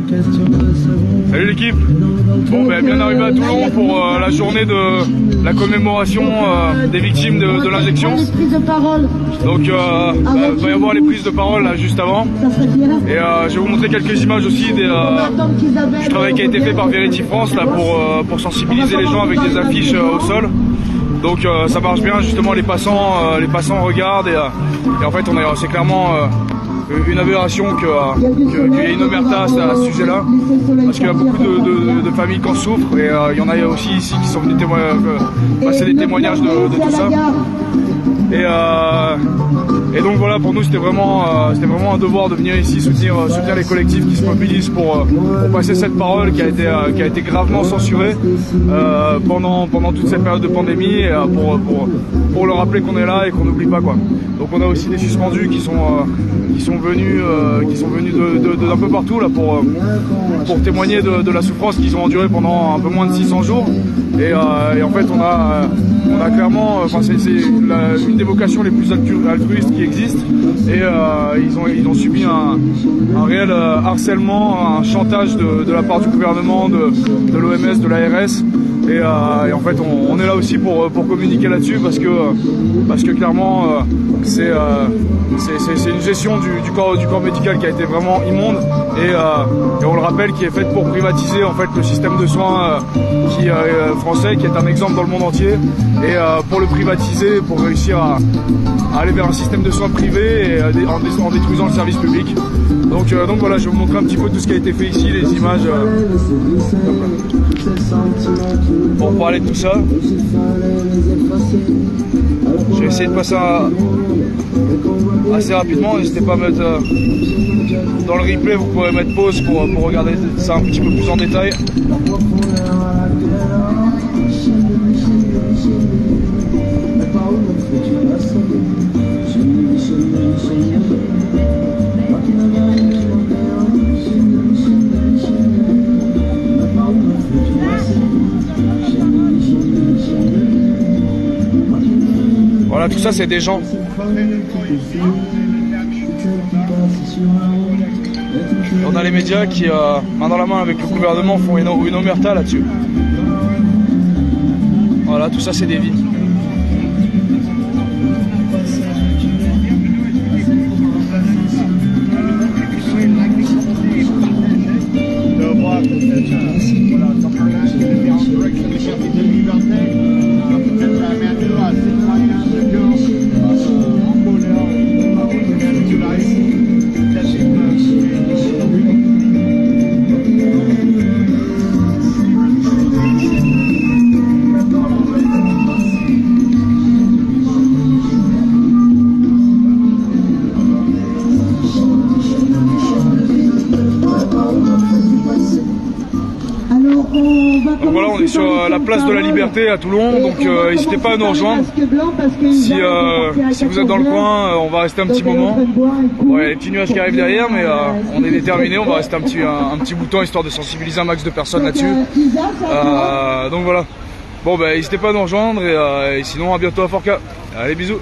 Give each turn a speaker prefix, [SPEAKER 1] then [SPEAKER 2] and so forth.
[SPEAKER 1] Salut l'équipe. Bon, bien arrivé à Toulon pour la journée de la commémoration des victimes de l'injection. Donc il va y avoir les prises de parole là, juste avant. Et je vais vous montrer quelques images aussi du travail qui a été fait par Verity France là, pour sensibiliser les gens avec des affiches au sol. Donc ça marche bien, justement les passants regardent et en fait c'est clairement une aberration qu'il y ait une omerta à ce sujet-là, parce qu'il y a beaucoup de familles qui en souffrent et il y en a aussi ici qui sont venus passer des témoignages de tout ça. Et donc voilà, pour nous c'était vraiment un devoir de venir ici soutenir les collectifs qui se mobilisent pour passer cette parole qui a été gravement censurée pendant toute cette période de pandémie, et pour leur rappeler qu'on est là et qu'on n'oublie pas, quoi. Donc on a aussi des suspendus qui sont venus d'un peu partout là pour témoigner de la souffrance qu'ils ont endurée pendant un peu moins de 600 jours. Et en fait on a clairement, c'est une des vocations les plus altruistes qui existent, et ils ont subi un réel harcèlement, un chantage de la part du gouvernement, de l'OMS, de l'ARS. Et en fait on est là aussi pour communiquer là-dessus, parce que clairement c'est une gestion du corps médical qui a été vraiment immonde, et on le rappelle, qui est faite pour privatiser en fait le système de soins français, qui est un exemple dans le monde entier, et pour le privatiser, pour réussir à aller vers un système de soins privé, et en détruisant le service public. Donc voilà, je vais vous montrer un petit peu tout ce qui a été fait ici, les images pour parler de tout ça. Je vais essayer de passer assez rapidement. N'hésitez pas à mettre dans le replay, vous pourrez mettre pause pour regarder ça un petit peu plus en détail. Voilà, tout ça c'est des gens. On a les médias qui, main dans la main avec le gouvernement, font une omerta là-dessus. Voilà, tout ça c'est des vies. Donc voilà, on est sur la place de la Liberté à Toulon, donc n'hésitez pas à nous rejoindre. Si vous êtes dans le coin, on va rester un petit moment. Bon, il y a les petits nuages qui arrivent derrière, mais on est déterminés, on va rester un petit bout de temps, histoire de sensibiliser un max de personnes là-dessus. Donc voilà. Bon, n'hésitez pas à nous rejoindre, et sinon à bientôt à Forca. Allez, bisous.